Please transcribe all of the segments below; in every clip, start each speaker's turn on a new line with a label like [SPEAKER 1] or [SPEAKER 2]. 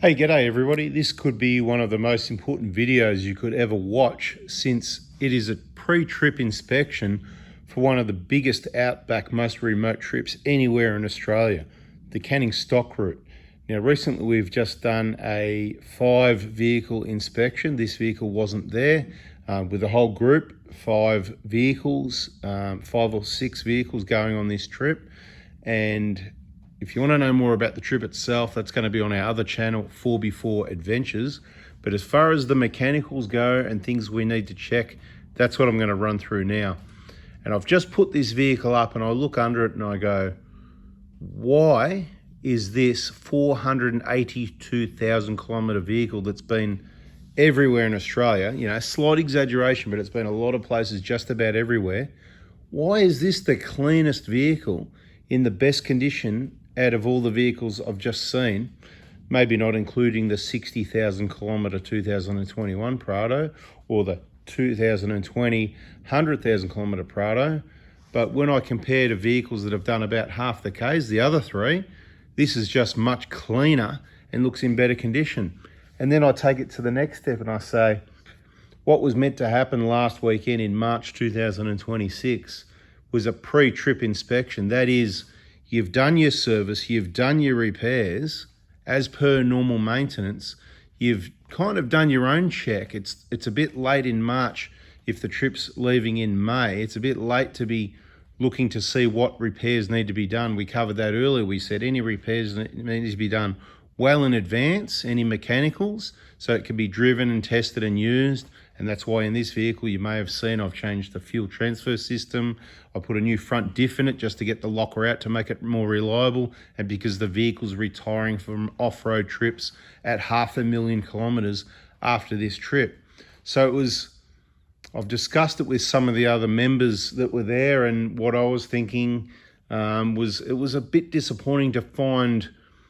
[SPEAKER 1] Hey, g'day everybody. This could be one of the most important videos you could ever watch, since it is a pre-trip inspection for one of the biggest outback, most remote trips anywhere in Australia, the Canning Stock Route. Now, recently we've just done a 5-vehicle inspection. This vehicle wasn't there, with the whole group, 5 vehicles, 5 or 6 vehicles going on this trip. And if you want to know more about the trip itself, that's going to be on our other channel, 4x4 Adventures. But as far as the mechanicals go and things we need to check, that's what I'm going to run through now. And I've just put this vehicle up and I look under it and I go, why is this 482,000 kilometre vehicle that's been everywhere in Australia, you know, slight exaggeration, but it's been a lot of places, just about everywhere. Why is this the cleanest vehicle in the best condition out of all the vehicles I've just seen? Maybe not including the 60,000 kilometre 2021 Prado or the 2020 100,000 kilometre Prado. But when I compare to vehicles that have done about half the Ks, the other three, this is just much cleaner and looks in better condition. And then I take it to the next step and I say, what was meant to happen last weekend in March 2026 was a pre-trip inspection. That is, you've done your service, you've done your repairs as per normal maintenance, you've kind of done your own check. It's a bit late in March if the trip's leaving in May. It's a bit late to be looking to see what repairs need to be done. We covered that earlier. We said any repairs need to be done well in advance, any mechanicals, so it can be driven and tested and used. And that's why in this vehicle, you may have seen I've changed the fuel transfer system. I put a new front diff in it just to get the locker out to make it more reliable. And because the vehicle's retiring from off-road trips at 500,000 kilometers after this trip. So I've discussed it with some of the other members that were there, and what I was thinking was it was a bit disappointing to find.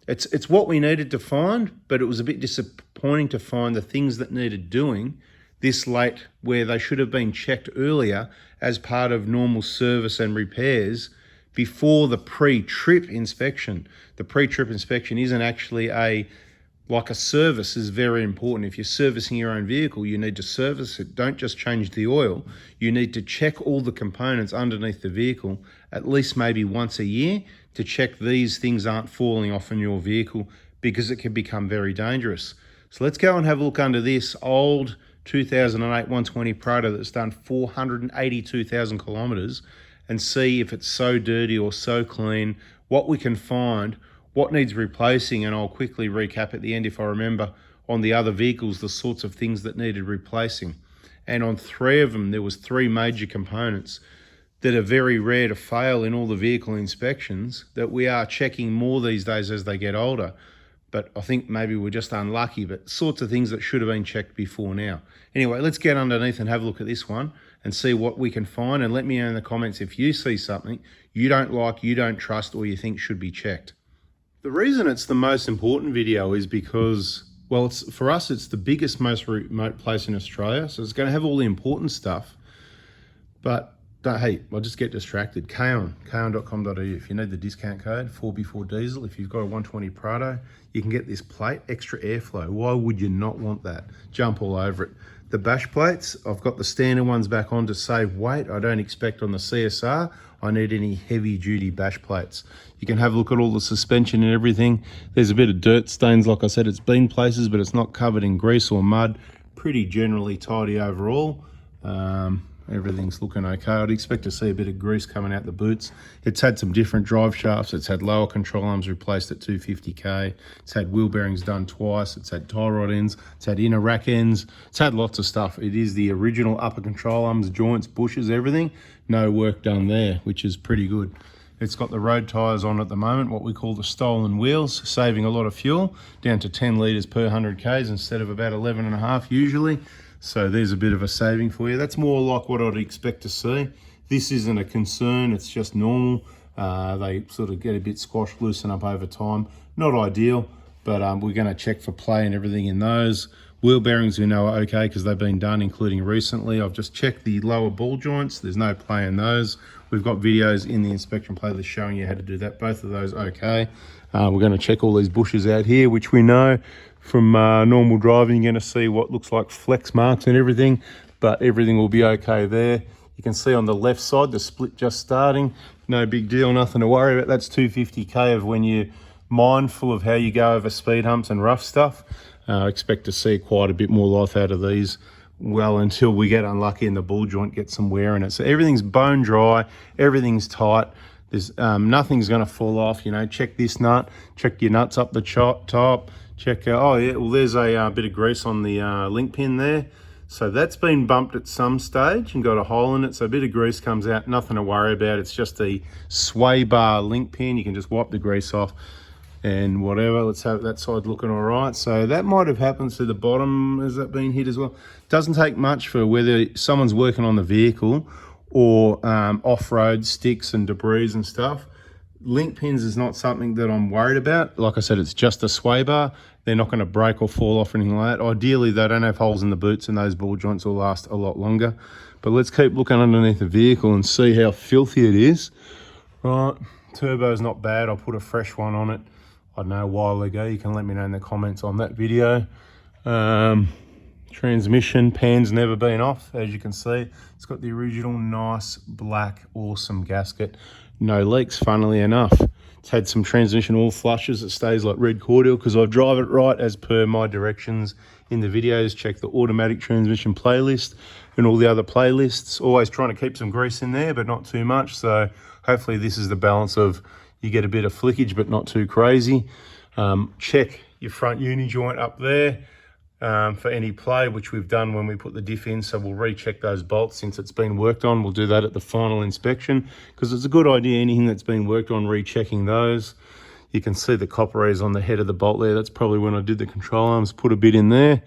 [SPEAKER 1] It's what we needed to find, but it was a bit disappointing to find the things that needed doing this late, where they should have been checked earlier as part of normal service and repairs before the pre-trip inspection. The pre-trip inspection isn't actually like a service is very important. If you're servicing your own vehicle, you need to service it. Don't just change the oil. You need to check all the components underneath the vehicle at least maybe once a year to check these things aren't falling off in your vehicle, because it can become very dangerous. So let's go and have a look under this old 2008 120 Prado that's done 482,000 kilometers and see if it's so dirty or so clean, what we can find, what needs replacing. And I'll quickly recap at the end, if I remember, on the other vehicles, the sorts of things that needed replacing. And on 3 of them, there was 3 major components that are very rare to fail in all the vehicle inspections, that we are checking more these days as they get older. But I think maybe we're just unlucky, but sorts of things that should have been checked before now. Anyway, let's get underneath and have a look at this one and see what we can find. And let me know in the comments if you see something you don't like, you don't trust, or you think should be checked. The reason it's the most important video is because, well, for us, it's the biggest, most remote place in Australia. So it's going to have all the important stuff. But hey, I'll just get distracted. Kaon.com.au. If you need the discount code, 4x4 diesel, if you've got a 120 Prado, you can get this plate, extra airflow. Why would you not want that? Jump all over it. The bash plates, I've got the standard ones back on to save weight. I don't expect on the CSR I need any heavy duty bash plates. You can have a look at all the suspension and everything. There's a bit of dirt stains. Like I said, it's been places, but it's not covered in grease or mud. Pretty generally tidy overall. Everything's looking okay. I'd expect to see a bit of grease coming out the boots. It's had some different drive shafts. It's had lower control arms replaced at 250k. It's had wheel bearings done twice. It's had tie rod ends. It's had inner rack ends. It's had lots of stuff. It is the original upper control arms, joints, bushes, everything. No work done there, which is pretty good. It's got the road tyres on at the moment, what we call the stolen wheels, saving a lot of fuel, down to 10 litres per 100 k's instead of about 11.5 usually. So there's a bit of a saving for you. That's more like what I'd expect to see. This isn't a concern, it's just normal. They sort of get a bit squashed, loosen up over time. Not ideal, but we're gonna check for play and everything in those. Wheel bearings we know are okay because they've been done, including recently. I've just checked the lower ball joints. There's no play in those. We've got videos in the inspection playlist showing you how to do that. Both of those okay. We're gonna check all these bushes out here, which we know from normal driving. You're going to see what looks like flex marks and everything, but everything will be okay there. You can see on the left side, the split just starting. No big deal, nothing to worry about. That's 250k of when you're mindful of how you go over speed humps and rough stuff. I expect to see quite a bit more life out of these, well, until we get unlucky and the ball joint gets some wear in it. So everything's bone dry, everything's tight. There's nothing's going to fall off. You know, check this nut, check your nuts up the top, check. Oh yeah, well there's a bit of grease on the link pin there. So that's been bumped at some stage and got a hole in it. So a bit of grease comes out, nothing to worry about. It's just the sway bar link pin. You can just wipe the grease off and whatever. Let's have that side looking all right. So that might have happened to the bottom. Has that been hit as well? Doesn't take much for whether someone's working on the vehicle or off-road sticks and debris and stuff. Link pins is not something that I'm worried about. Like I said, it's just a sway bar. They're not going to break or fall off or anything like that. Ideally, they don't have holes in the boots and those ball joints will last a lot longer. But let's keep looking underneath the vehicle and see how filthy it is. Right, turbo's not bad. I'll put a fresh one on it. I don't know, a while ago. You can let me know in the comments on that video. Transmission, pan's never been off, as you can see. It's got the original nice, black, awesome gasket. No leaks, funnily enough. It's had some transmission oil flushes. It stays like red cordial because I drive it right as per my directions in the videos. Check the automatic transmission playlist and all the other playlists. Always trying to keep some grease in there, but not too much. So hopefully this is the balance of you get a bit of flickage, but not too crazy. Check your front uni joint up there for any play, which we've done when we put the diff in. So we'll recheck those bolts since it's been worked on. We'll do that at the final inspection because it's a good idea, anything that's been worked on, rechecking those. You can see the copper rays on the head of the bolt there. That's probably when I did the control arms, put a bit in there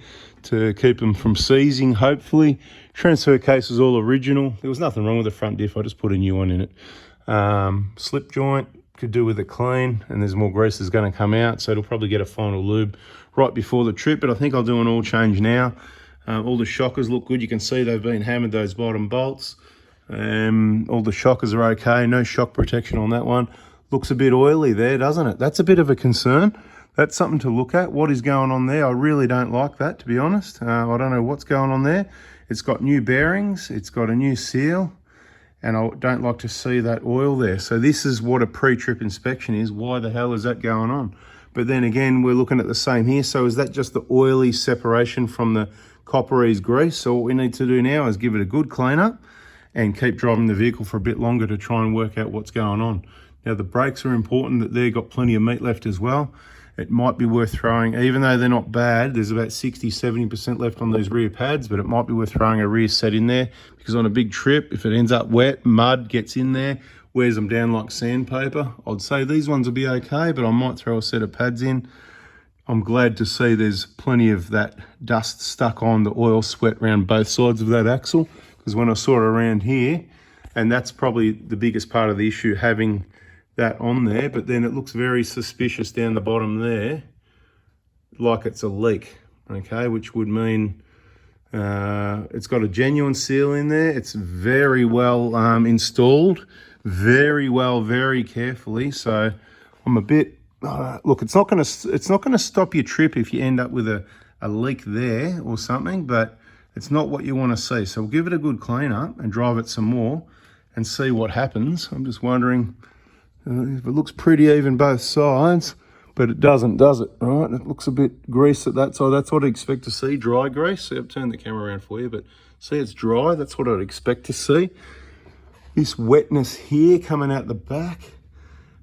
[SPEAKER 1] to keep them from seizing, hopefully. Transfer case is all original. There was nothing wrong with the front diff. I just put a new one in it. Slip joint, could do with it clean, and there's more grease that's going to come out, so it'll probably get a final lube right before the trip, but I think I'll do an oil change now. All the shockers look good. You can see they've been hammered, those bottom bolts. All the shockers are okay. No shock protection on that one. Looks a bit oily there, doesn't it? That's a bit of a concern. That's something to look at. What is going on there? I really don't like that, to be honest. I don't know what's going on there. It's got new bearings. It's got a new seal. And I don't like to see that oil there. So this is what a pre-trip inspection is. Why the hell is that going on? But then again, we're looking at the same here. So is that just the oily separation from the copperies grease? So what we need to do now is give it a good clean up and keep driving the vehicle for a bit longer to try and work out what's going on. Now the brakes are important, that they've got plenty of meat left as well. It might be worth throwing, even though they're not bad, there's about 60-70% left on these rear pads, but it might be worth throwing a rear set in there because on a big trip, if it ends up wet, mud gets in there, wears them down like sandpaper. I'd say these ones will be okay, but I might throw a set of pads in. I'm glad to see there's plenty of that dust stuck on the oil sweat around both sides of that axle, because when I saw it around here, and that's probably the biggest part of the issue, having that on there, but then it looks very suspicious down the bottom there, like it's a leak, okay, which would mean it's got a genuine seal in there. It's very well installed, very well, very carefully. So I'm a bit look, it's not going to stop your trip if you end up with a leak there or something, but it's not what you want to see. So we'll give it a good clean up and drive it some more and see what happens. I'm just wondering if it looks pretty even both sides, but it doesn't, does it? Right, it looks a bit grease at that side. That's what I'd expect to see, dry grease. See, I've turned the camera around for you, but see, it's dry. That's what I'd expect to see. This wetness here coming out the back,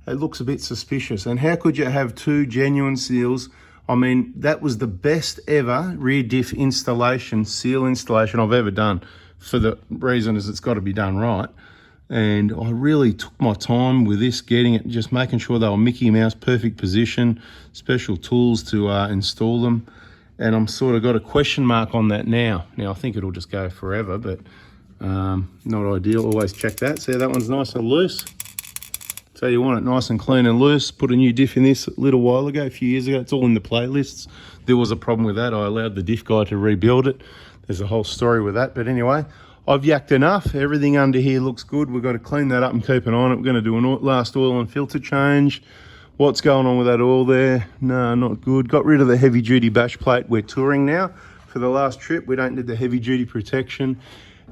[SPEAKER 1] it looks a bit suspicious. And how could you have two genuine seals? I mean, that was the best ever rear diff installation, seal installation I've ever done, for the reason is it's got to be done right. And I really took my time with this, getting it, just making sure they were Mickey Mouse, perfect position, special tools to install them. And I'm sort of got a question mark on that now. Now, I think it'll just go forever, but not ideal. Always check that. See how that one's nice and loose? So you want it nice and clean and loose. Put a new diff in this a little while ago, a few years ago. It's all in the playlists. There was a problem with that. I allowed the diff guy to rebuild it. There's a whole story with that. But anyway, I've yacked enough. Everything under here looks good. We've got to clean that up and keep an eye on it. We're going to do a last oil and filter change. What's going on with that oil there? No, not good. Got rid of the heavy duty bash plate. We're touring now. For the last trip, we don't need the heavy duty protection.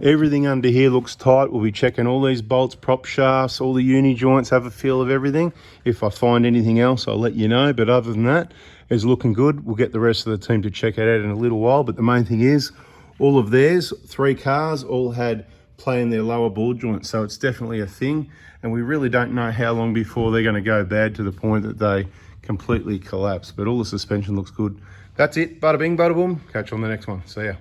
[SPEAKER 1] Everything under here looks tight. We'll be checking all these bolts, prop shafts, all the uni joints, have a feel of everything. If I find anything else, I'll let you know. But other than that, it's looking good. We'll get the rest of the team to check it out in a little while. But the main thing is, all of theirs, 3 cars, all had play in their lower ball joints. So it's definitely a thing. And we really don't know how long before they're going to go bad to the point that they completely collapse. But all the suspension looks good. That's it. Bada bing, bada boom. Catch you on the next one. See ya.